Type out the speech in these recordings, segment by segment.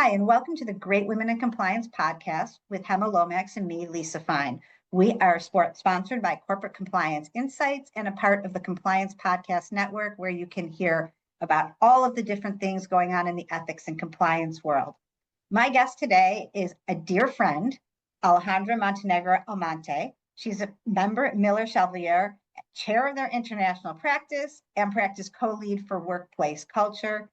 Hi, and welcome to the Great Women in Compliance podcast with Hema Lomax and me, Lisa Fine. We are sponsored by Corporate Compliance Insights and a part of the Compliance Podcast Network, where you can hear about all of the different things going on in the ethics and compliance world. My guest today is a dear friend, Alejandra Montenegro Almonte. She's a member at Miller Chevalier, chair of their international practice, and practice co-lead for workplace culture.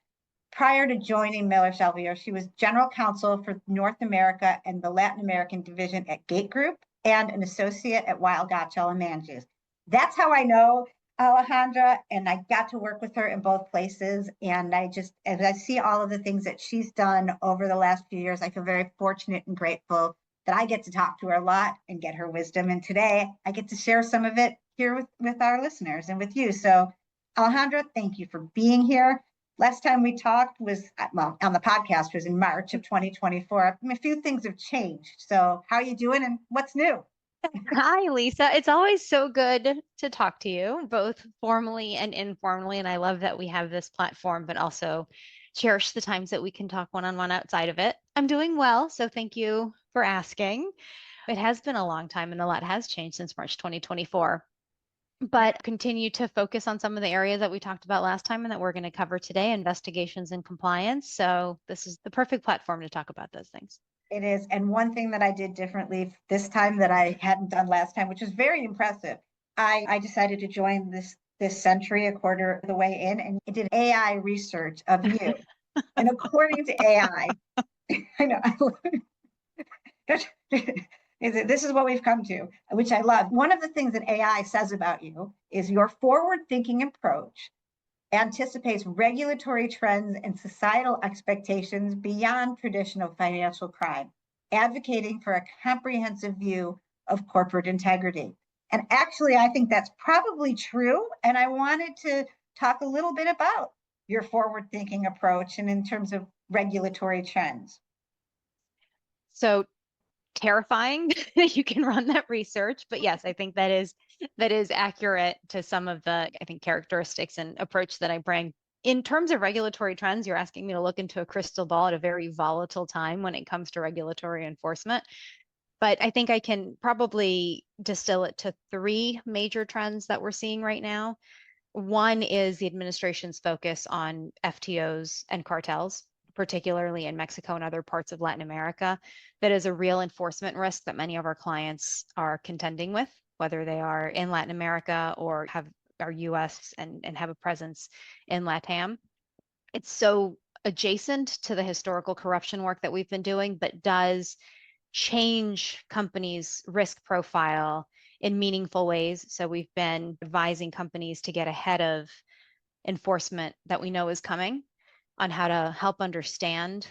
Prior to joining Miller Chevalier, she was general counsel for North America and the Latin American division at Gate Group and an associate at Weil Gotshal and Manges. That's how I know Alejandra, and I got to work with her in both places. And as I see all of the things that she's done over the last few years, I feel very fortunate and grateful that I get to talk to her a lot and get her wisdom. And today I get to share some of it here with our listeners and with you. So Alejandra, thank you for being here. Last time we talked was, on the podcast was in March of 2024. A few things have changed. So how are you doing and what's new? Hi, Lisa. It's always so good to talk to you, both formally and informally. And I love that we have this platform, but also cherish the times that we can talk one-on-one outside of it. I'm doing well, so thank you for asking. It has been a long time and a lot has changed since March 2024. But continue to focus on some of the areas that we talked about last time and that we're going to cover today, investigations and compliance. So this is the perfect platform to talk about those things. It is. And one thing that I did differently this time that I hadn't done last time, which was very impressive, I decided to join this century a quarter of the way in, and I did AI research of you. And according to AI, I know, this is what we've come to, which I love. One of the things that AI says about you is your forward-thinking approach anticipates regulatory trends and societal expectations beyond traditional financial crime, advocating for a comprehensive view of corporate integrity. And actually, I think that's probably true. And I wanted to talk a little bit about your forward-thinking approach and in terms of regulatory trends. So terrifying that you can run that research, but yes, I think that is accurate to some of the characteristics and approach that I bring. In terms of regulatory trends, you're asking me to look into a crystal ball at a very volatile time when it comes to regulatory enforcement. But I think I can probably distill it to three major trends that we're seeing right now. One is the administration's focus on FTOs and cartels, particularly in Mexico and other parts of Latin America. That is a real enforcement risk that many of our clients are contending with, whether they are in Latin America or are US and have a presence in LATAM. It's so adjacent to the historical corruption work that we've been doing, but does change companies' risk profile in meaningful ways. So we've been advising companies to get ahead of enforcement that we know is coming on how to help understand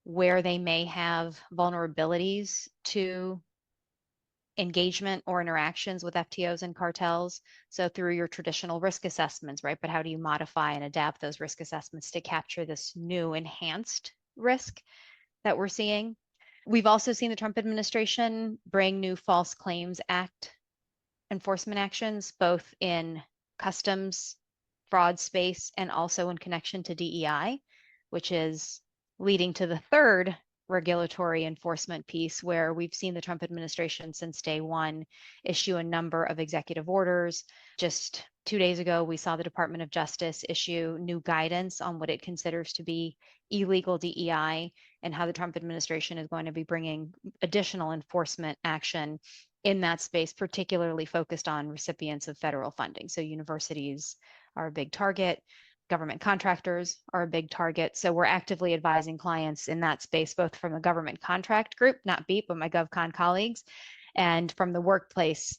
where they may have vulnerabilities to engagement or interactions with FTOs and cartels. So through your traditional risk assessments, right? But how do you modify and adapt those risk assessments to capture this new enhanced risk that we're seeing? We've also seen the Trump administration bring new False Claims Act enforcement actions, both in customs fraud space and also in connection to DEI, which is leading to the third regulatory enforcement piece, where we've seen the Trump administration since day one issue a number of executive orders. Just 2 days ago, we saw the Department of Justice issue new guidance on what it considers to be illegal DEI and how the Trump administration is going to be bringing additional enforcement action in that space, particularly focused on recipients of federal funding. So universities are a big target. Government contractors are a big target. So we're actively advising clients in that space, both from the government contract group, not BEEP, but my GovCon colleagues, and from the workplace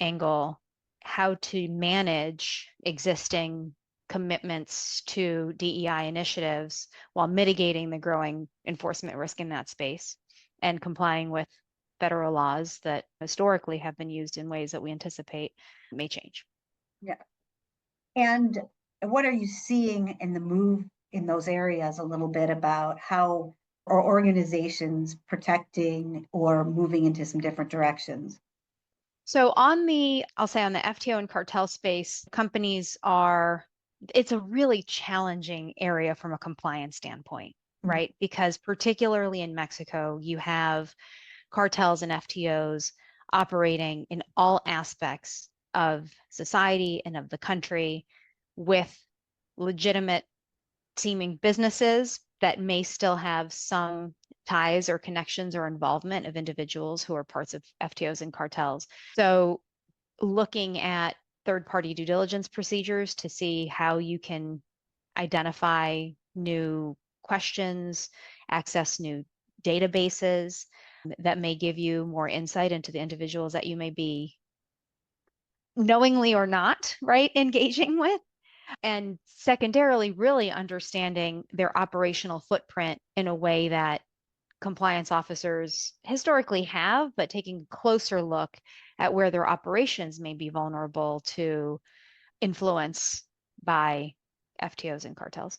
angle, how to manage existing commitments to DEI initiatives while mitigating the growing enforcement risk in that space and complying with federal laws that historically have been used in ways that we anticipate may change. Yeah. And what are you seeing in the move in those areas a little bit about how are organizations protecting or moving into some different directions? So I'll say on the FTO and cartel space, it's a really challenging area from a compliance standpoint. right? Because particularly in Mexico, you have cartels and FTOs operating in all aspects of society and of the country with legitimate seeming businesses that may still have some ties or connections or involvement of individuals who are parts of FTOs and cartels. So looking at third-party due diligence procedures to see how you can identify new questions, access new databases that may give you more insight into the individuals that you may be knowingly or not, right, engaging with. And secondarily, really understanding their operational footprint in a way that compliance officers historically have, but taking a closer look at where their operations may be vulnerable to influence by FTOs and cartels.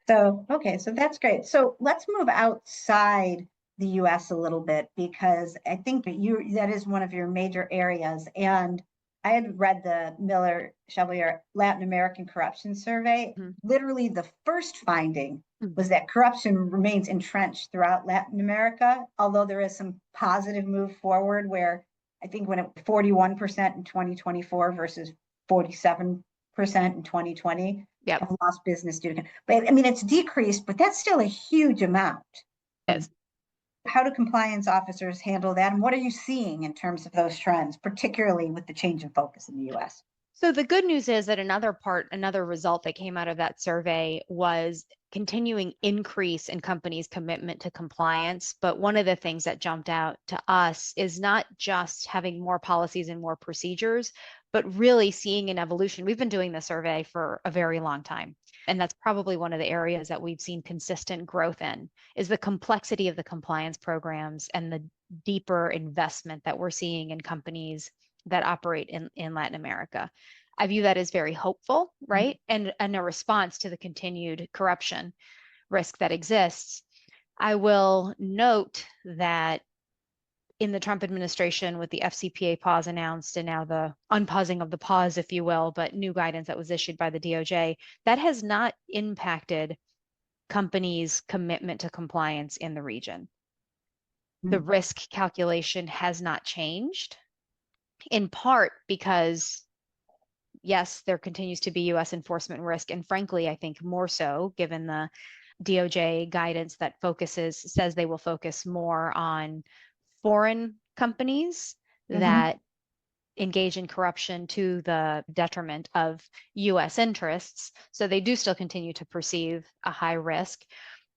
So, okay, so that's great. So let's move outside the US a little bit, because I think that is one of your major areas. And I had read the Miller Chevalier Latin American Corruption Survey. Literally, the first finding was that corruption remains entrenched throughout Latin America, although there is some positive move forward where I think when it 41% in 2024 versus 47% in 2020 have lost business due to, but I mean, it's decreased, but that's still a huge amount. Yes. How do compliance officers handle that? And what are you seeing in terms of those trends, particularly with the change in focus in the US? So the good news is that another result that came out of that survey was continuing increase in companies' commitment to compliance. But one of the things that jumped out to us is not just having more policies and more procedures, but really seeing an evolution. We've been doing the survey for a very long time. And that's probably one of the areas that we've seen consistent growth in, is the complexity of the compliance programs and the deeper investment that we're seeing in companies that operate in Latin America. I view that as very hopeful, right? And a response to the continued corruption risk that exists. I will note that in the Trump administration, with the FCPA pause announced and now the unpausing of the pause, if you will, but new guidance that was issued by the DOJ, that has not impacted companies' commitment to compliance in the region. The risk calculation has not changed, in part because, yes, there continues to be US enforcement risk. And frankly, I think more so given the DOJ guidance that says they will focus more on foreign companies that engage in corruption to the detriment of US interests. So they do still continue to perceive a high risk.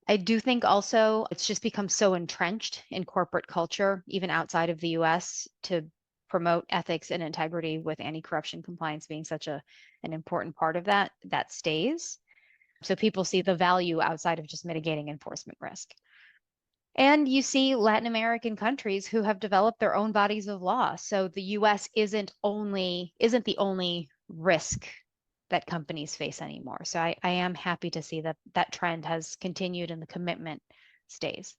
I do think also it's just become so entrenched in corporate culture, even outside of the US, to promote ethics and integrity, with anti-corruption compliance being such an important part of that stays. So people see the value outside of just mitigating enforcement risk. And you see Latin American countries who have developed their own bodies of law. So the US isn't the only risk that companies face anymore. So I am happy to see that trend has continued and the commitment stays.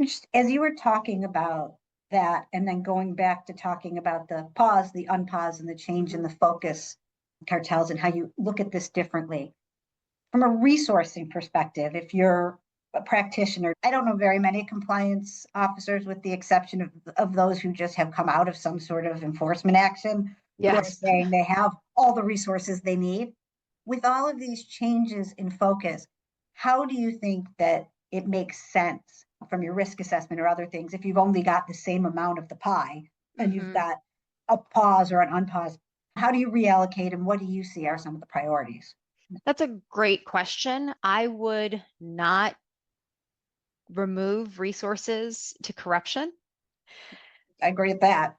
Just as you were talking about that, and then going back to talking about the pause, the unpause, and the change in the focus cartels and how you look at this differently. From a resourcing perspective, if you're a practitioner, I don't know very many compliance officers, with the exception of those who just have come out of some sort of enforcement action, who are saying they have all the resources they need. With all of these changes in focus, how do you think that it makes sense from your risk assessment or other things, if you've only got the same amount of the pie and you've got a pause or an unpause, how do you reallocate, and what do you see are some of the priorities? That's a great question. I would not remove resources to corruption. I agree with that.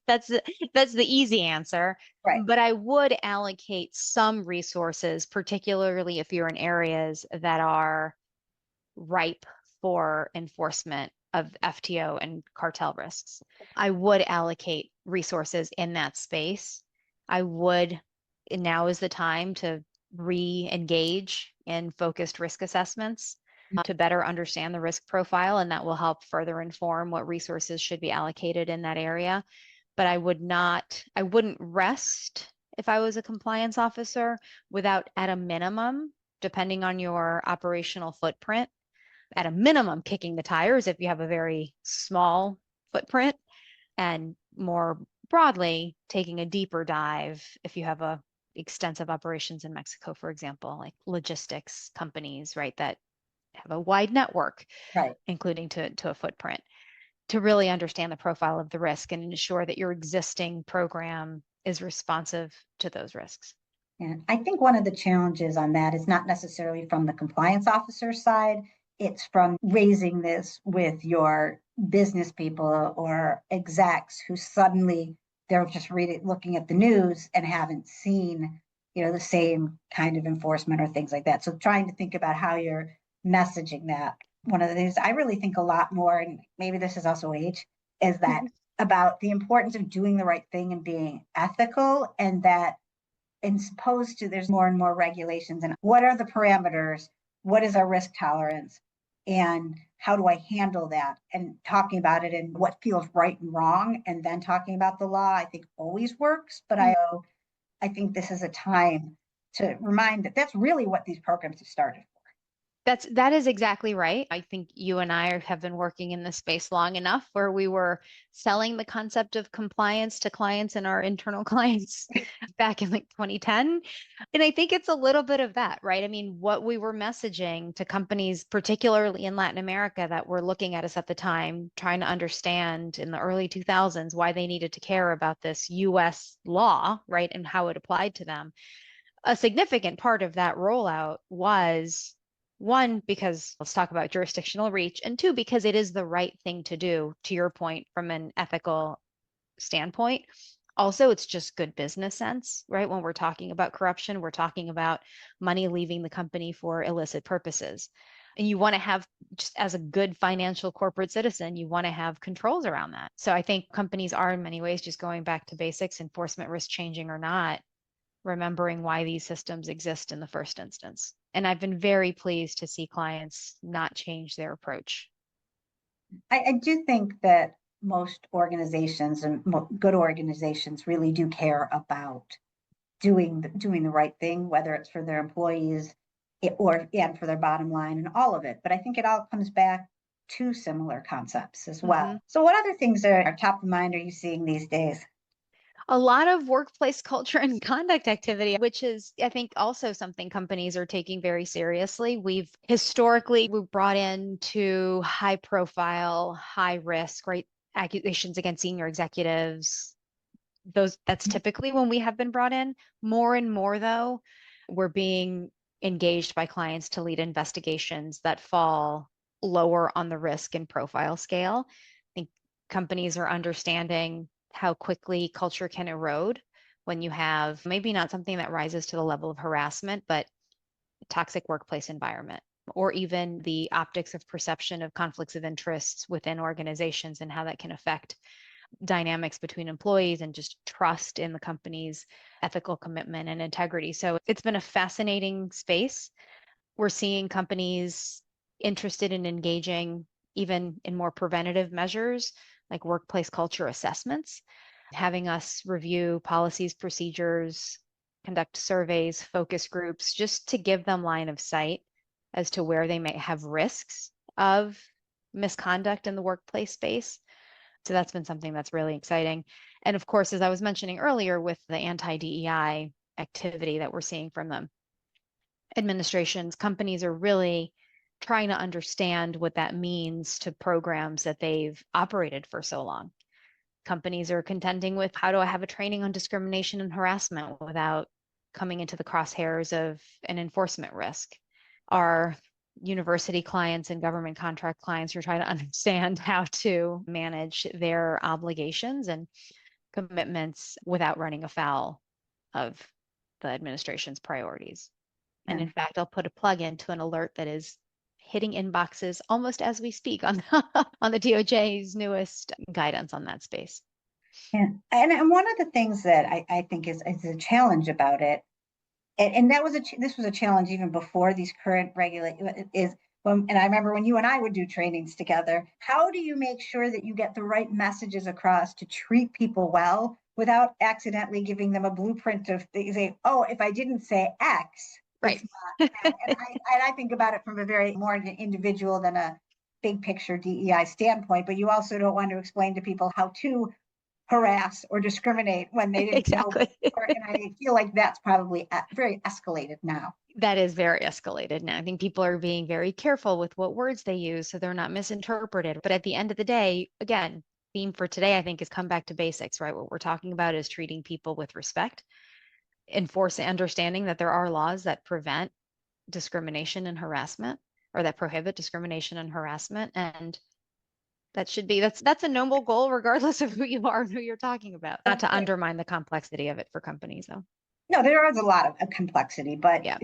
That's the easy answer. Right. But I would allocate some resources, particularly if you're in areas that are ripe for enforcement of FTO and cartel risks. I would allocate resources in that space. Now is the time to re-engage in focused risk assessments to better understand the risk profile, and that will help further inform what resources should be allocated in that area. But I wouldn't rest, if I was a compliance officer, without at a minimum depending on your operational footprint, at a minimum, kicking the tires if you have a very small footprint, and more broadly, taking a deeper dive if you have a extensive operations in Mexico, for example, like logistics companies, right, that have a wide network, Right. including to a footprint, to really understand the profile of the risk and ensure that your existing program is responsive to those risks. And I think one of the challenges on that is not necessarily from the compliance officer side. It's from raising this with your business people or execs who suddenly they're just looking at the news and haven't seen, the same kind of enforcement or things like that. So trying to think about how you're messaging that. One of the things I really think a lot more, and maybe this is also age, is that about the importance of doing the right thing and being ethical, and that as opposed to there's more and more regulations and what are the parameters, what is our risk tolerance, and how do I handle that, and talking about it and what feels right and wrong, and then talking about the law, I think always works. But I think this is a time to remind that that's really what these programs have started. That is exactly right. I think you and I have been working in this space long enough where we were selling the concept of compliance to clients and our internal clients back in like 2010. And I think it's a little bit of that, right? I mean, what we were messaging to companies, particularly in Latin America, that were looking at us at the time, trying to understand in the early 2000s why they needed to care about this US law, right? And how it applied to them. A significant part of that rollout was, one, because let's talk about jurisdictional reach, and two, because it is the right thing to do, to your point, from an ethical standpoint. Also, it's just good business sense, right? When we're talking about corruption, we're talking about money leaving the company for illicit purposes. And you want to have, just as a good financial corporate citizen, you want to have controls around that. So I think companies are in many ways just going back to basics, enforcement risk changing or not, remembering why these systems exist in the first instance. And I've been very pleased to see clients not change their approach. I do think that most organizations and good organizations really do care about doing the right thing, whether it's for their employees and for their bottom line and all of it. But I think it all comes back to similar concepts as well. Mm-hmm. So what other things are top of mind are you seeing these days? A lot of workplace culture and conduct activity, which is, I think, also something companies are taking very seriously. We've brought into high profile, high risk, right, accusations against senior executives. That's typically when we have been brought in. More and more, though, we're being engaged by clients to lead investigations that fall lower on the risk and profile scale. I think companies are understanding how quickly culture can erode when you have maybe not something that rises to the level of harassment, but a toxic workplace environment, or even the optics of perception of conflicts of interests within organizations and how that can affect dynamics between employees and just trust in the company's ethical commitment and integrity. So it's been a fascinating space. We're seeing companies interested in engaging even in more preventative measures like workplace culture assessments, having us review policies, procedures, conduct surveys, focus groups, just to give them line of sight as to where they may have risks of misconduct in the workplace space. So that's been something that's really exciting. And of course, as I was mentioning earlier, with the anti-DEI activity that we're seeing from them, administrations, companies are really trying to understand what that means to programs that they've operated for so long. Companies are contending with, how do I have a training on discrimination and harassment without coming into the crosshairs of an enforcement risk? Our university clients and government contract clients are trying to understand how to manage their obligations and commitments without running afoul of the administration's priorities. And in fact, I'll put a plug into an alert that is hitting inboxes almost as we speak on the DOJ's newest guidance on that space. Yeah. And one of the things that I think is a challenge about it, and this was a challenge even before these current regulations, and I remember when you and I would do trainings together, how do you make sure that you get the right messages across to treat people well without accidentally giving them a blueprint of, they say, oh, if I didn't say X, Right. And I think about it from a very more individual than a big picture DEI standpoint, but you also don't want to explain to people how to harass or discriminate when they didn't know Exactly. before. And I feel like that's probably very escalated now. That is very escalated now. I think people are being very careful with what words they use so they're not misinterpreted. But at the end of the day, again, theme for today, I think, is come back to basics, right? What we're talking about is treating people with respect, enforcing understanding that there are laws that prevent discrimination and harassment, or that prohibit discrimination and harassment. And that's a noble goal regardless of who you are and who you're talking about. Not to undermine the complexity of it for companies though. No, there is a lot of complexity, but Yeah.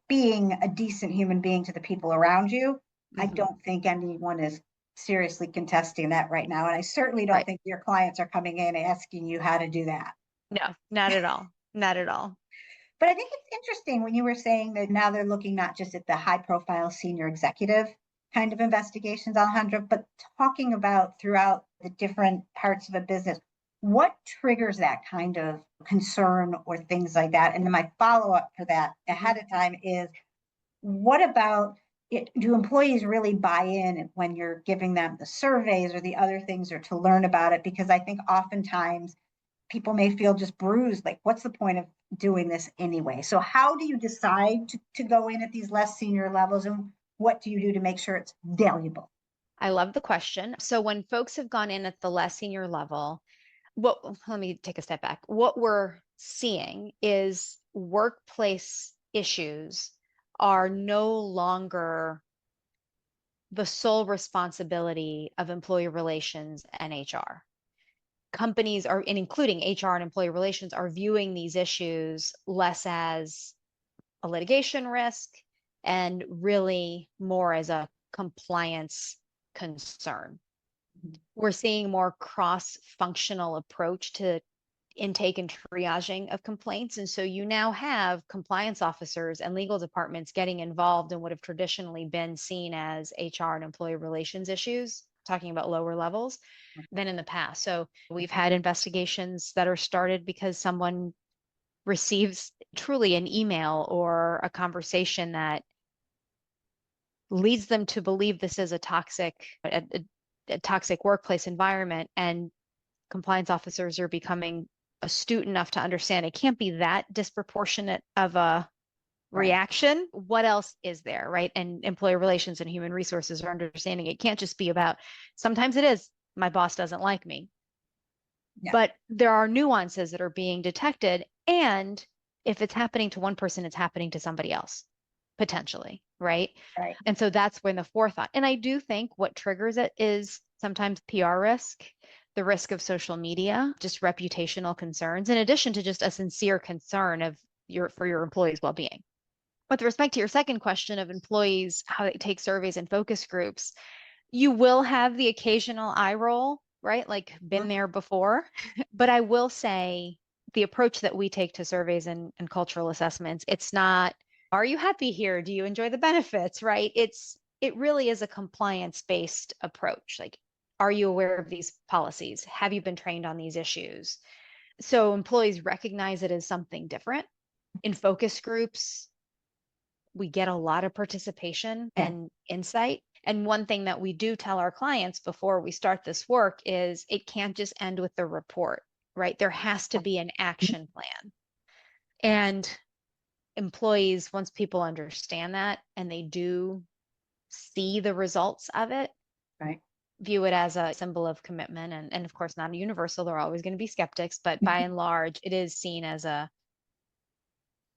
Being a decent human being to the people around you, I Mhm. don't think anyone is seriously contesting that right now. And I certainly don't Right. think your clients are coming in asking you how to do that. No, not at all. Not at all. But I think it's interesting when you were saying that now they're looking not just at the high profile senior executive kind of investigations, Alejandra, but talking about throughout the different parts of a business. What triggers that kind of concern or things like that? And then my follow up for that ahead of time is, what about it? Do employees really buy in when you're giving them the surveys or the other things or to learn about it? Because I think oftentimes people may feel just bruised, like, what's the point of doing this anyway? So how do you decide to go in at these less senior levels, and what do you do to make sure it's valuable? I love the question. So when folks have gone in at the less senior level, let me take a step back. What we're seeing is workplace issues are no longer the sole responsibility of employee relations and HR. Companies are, and including HR and employee relations, are viewing these issues less as a litigation risk and really more as a compliance concern. We're seeing more cross-functional approach to intake and triaging of complaints. And so you now have compliance officers and legal departments getting involved in what have traditionally been seen as HR and employee relations issues, talking about lower levels than in the past. So we've had investigations that are started because someone receives truly an email or a conversation that leads them to believe this is a toxic workplace environment, and compliance officers are becoming astute enough to understand it can't be that disproportionate of a reaction. Right. What else is there, right? And employee relations and human resources are understanding it can't just be about, sometimes it is, my boss doesn't like me. Yeah. But there are nuances that are being detected. And if it's happening to one person, it's happening to somebody else, potentially, right? Right. And so that's when the forethought. And I do think what triggers it is sometimes PR risk, the risk of social media, just reputational concerns, in addition to just a sincere concern of for your employees' well-being. With respect to your second question of employees, how they take surveys and focus groups, you will have the occasional eye roll, right? Like been there before. But I will say the approach that we take to surveys and cultural assessments, it's not, are you happy here? Do you enjoy the benefits, right? It really is a compliance-based approach. Like, are you aware of these policies? Have you been trained on these issues? So employees recognize it as something different. In focus groups, we get a lot of participation and insight. And one thing that we do tell our clients before we start this work is it can't just end with the report, right? There has to be an action plan. And employees, once people understand that and they do see the results of it, right, view it as a symbol of commitment. And of course, not universal, there are always going to be skeptics, but by and large, it is seen as a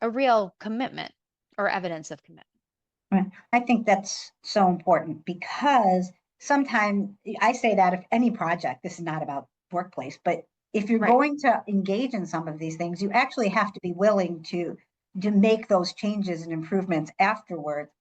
real commitment or evidence of commitment. I think that's so important, because sometimes I say that if any project, this is not about workplace, but if you're going to engage in some of these things, you actually have to be willing to make those changes and improvements afterwards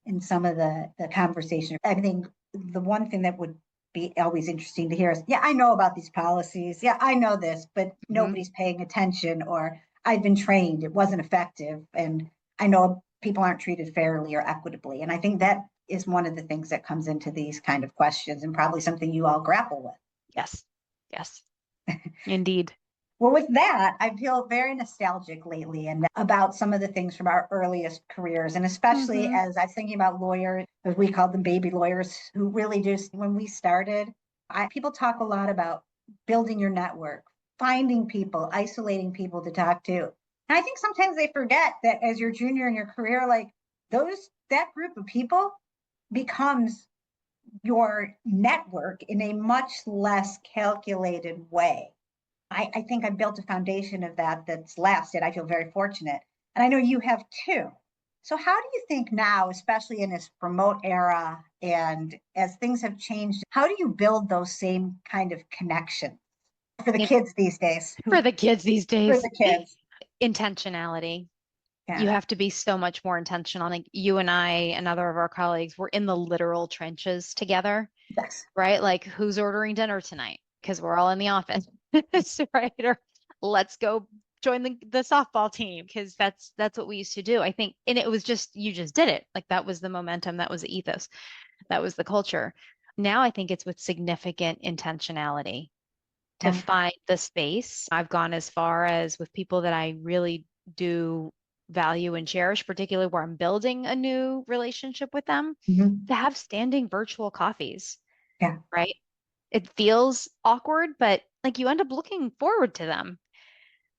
in some of the conversation. I think the one thing that would be always interesting to hear is, yeah, I know about these policies. Yeah, I know this, but nobody's paying attention, or I've been trained, it wasn't effective. And I know people aren't treated fairly or equitably. And I think that is one of the things that comes into these kind of questions, and probably something you all grapple with. Yes. Yes. Indeed. Well, with that, I feel very nostalgic lately and about some of the things from our earliest careers. And especially as I was thinking about lawyers, as we called them baby lawyers, who really just, when we started, people talk a lot about building your network, finding people, isolating people to talk to. And I think sometimes they forget that as you're junior in your career, like that group of people becomes your network in a much less calculated way. I think I built a foundation of that that's lasted. I feel very fortunate. And I know you have too. So how do you think now, especially in this remote era and as things have changed, how do you build those same kind of connections for the kids these days? For the kids these For days, the kids. intentionality. You Yeah. have to be so much more intentional. Like you and I and other of our colleagues, we're in the literal trenches together, Yes. right? Like who's ordering dinner tonight? Because we're all in the office, right? Or let's go join the softball team because that's what we used to do. I think, and it was just you just did it. Like that was the momentum, that was the ethos, that was the culture. Now I think it's with significant intentionality to Yeah. find the space. I've gone as far as with people that I really do value and cherish, particularly where I'm building a new relationship with them, Mhm. to have standing virtual coffees, Yeah. right? It feels awkward, but like you end up looking forward to them.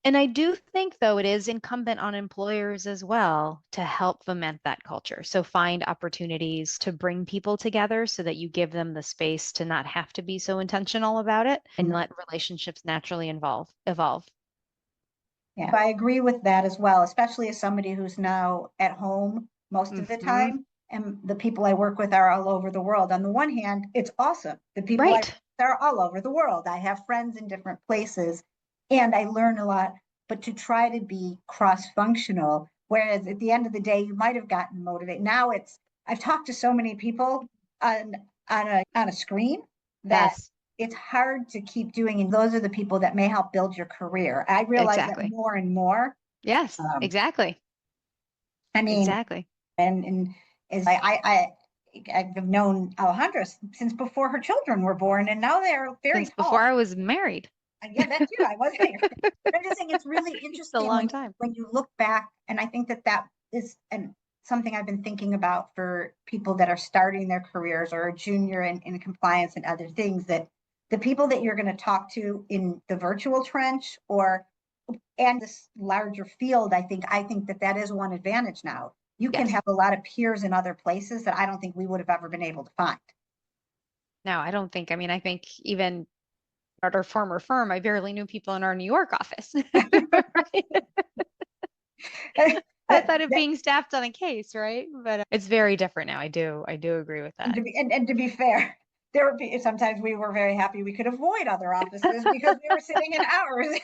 And I do think, though, it is incumbent on employers as well to help foment that culture. So find opportunities to bring people together so that you give them the space to not have to be so intentional about it and Mhm. let relationships naturally evolve. Yeah, I agree with that as well, especially as somebody who's now at home most of the Hmm. time. And the people I work with are all over the world. On the one hand, it's awesome. The people I work Right. with are all over the world. I have friends in different places and I learn a lot, but to try to be cross-functional, whereas at the end of the day, you might have gotten motivated. Now I've talked to so many people on on a screen that Yes, it's hard to keep doing, and those are the people that may help build your career. I realize that exactly. more and more. Yes, um, exactly. I mean, Exactly. and as I've known Alejandra since before her children were born, and now they're very Since before tall. I was married. Yeah, that too. I wasn't here. But I'm just saying it's really It's a interesting long time. when you look back, and I think that is something I've been thinking about for people that are starting their careers or a junior in compliance and other things, that the people that you're going to talk to in the virtual trench or and this larger field, I think that is one advantage now. You can Yes. have a lot of peers in other places that I don't think we would have ever been able to find. No, I don't think, I mean, I think even at our former firm, I barely knew people in our New York office. Right? Outside of being staffed on a case, right? But it's very different now. I do agree with And that. to be fair, there would be sometimes we were very happy we could avoid other offices because we were sitting in ours.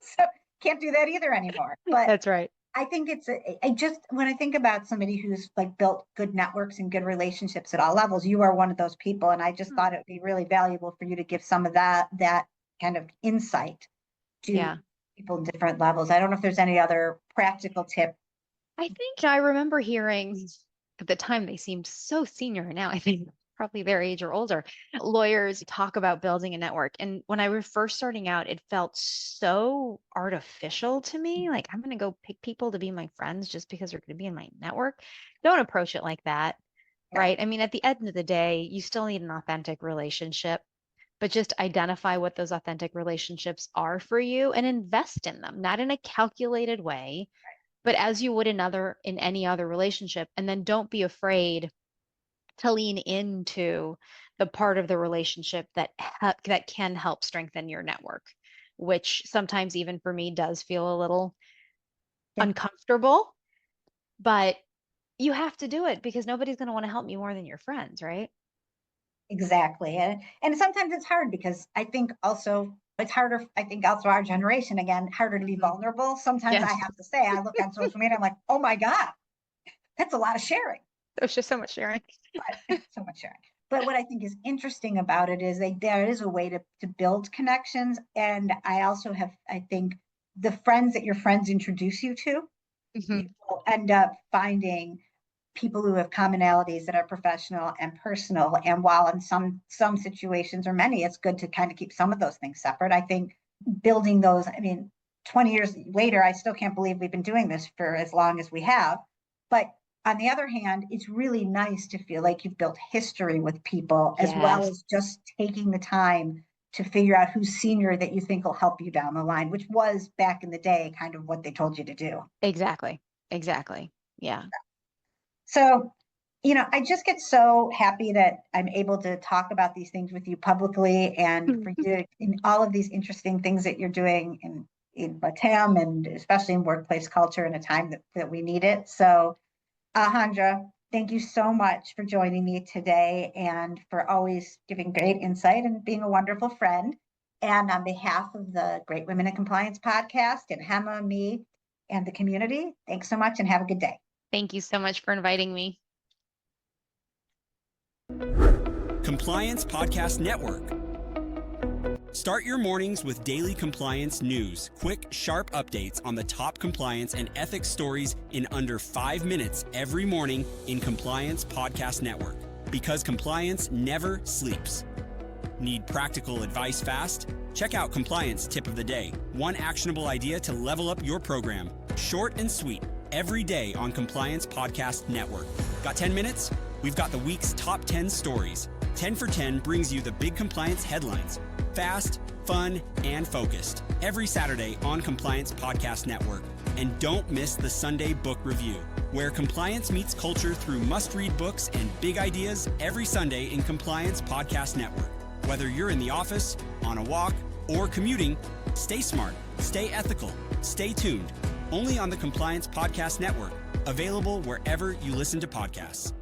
So can't do that either anymore. But That's right. I think I just, when I think about somebody who's like built good networks and good relationships at all levels, you are one of those people. And I just Hmm. thought it would be really valuable for you to give some of that kind of insight to Yeah. people in different levels. I don't know if there's any other practical tip. I think I remember hearing at the time they seemed so senior. And now I think probably their age or older. Lawyers talk about building a network. And when I was first starting out, it felt so artificial to me. Like I'm going to go pick people to be my friends just because they're going to be in my network. Don't approach it like that. Yeah, Right. I mean, at the end of the day, you still need an authentic relationship, but just identify what those authentic relationships are for you and invest in them, not in a calculated way, but as you would in any other relationship. And then don't be afraid to lean into the part of the relationship that can help strengthen your network, which sometimes even for me does feel a little yeah, uncomfortable, but you have to do it because nobody's going to want to help you more than your friends, right? exactly. And sometimes it's hard because I think also it's harder. I think also our generation, again, harder to be Hmm. vulnerable. Sometimes I Yes. have to say, I look on social media, I'm like, oh my God, that's a lot of sharing. There's just so much sharing. But so much sharing. But what I think is interesting about it is there is a way to build connections. And I also I think the friends that your friends introduce you to, you Hmm. will end up finding people who have commonalities that are professional and personal. And while in some situations or many, it's good to kind of keep some of those things separate. I think building those. I mean, 20 years later, I still can't believe we've been doing this for as long as we have. But on the other hand, it's really nice to feel like you've built history with people, as well Yes. as just taking the time to figure out who's senior that you think will help you down the line, which was back in the day kind of what they told you to do. Exactly. Exactly. Yeah. So, I just get so happy that I'm able to talk about these things with you publicly, and for you in all of these interesting things that you're doing in LATAM, and especially in workplace culture in a time that we need it. So, Alejandra, thank you so much for joining me today and for always giving great insight and being a wonderful friend. And on behalf of the Great Women in Compliance podcast and Hema, me, and the community, thanks so much and have a good day. Thank you so much for inviting me. Compliance Podcast Network. Start your mornings with daily compliance news, quick, sharp updates on the top compliance and ethics stories in under 5 minutes every morning in Compliance Podcast Network. Because compliance never sleeps. Need practical advice fast? Check out Compliance Tip of the Day. One actionable idea to level up your program. Short and sweet, every day on Compliance Podcast Network. Got 10 minutes? We've got the week's top 10 stories. 10 for 10 brings you the big compliance headlines. Fast, fun, and focused. Every Saturday on Compliance Podcast Network. And don't miss the Sunday Book Review, where compliance meets culture through must-read books and big ideas every Sunday in Compliance Podcast Network. Whether you're in the office, on a walk, or commuting, stay smart, stay ethical, stay tuned. Only on the Compliance Podcast Network. Available wherever you listen to podcasts.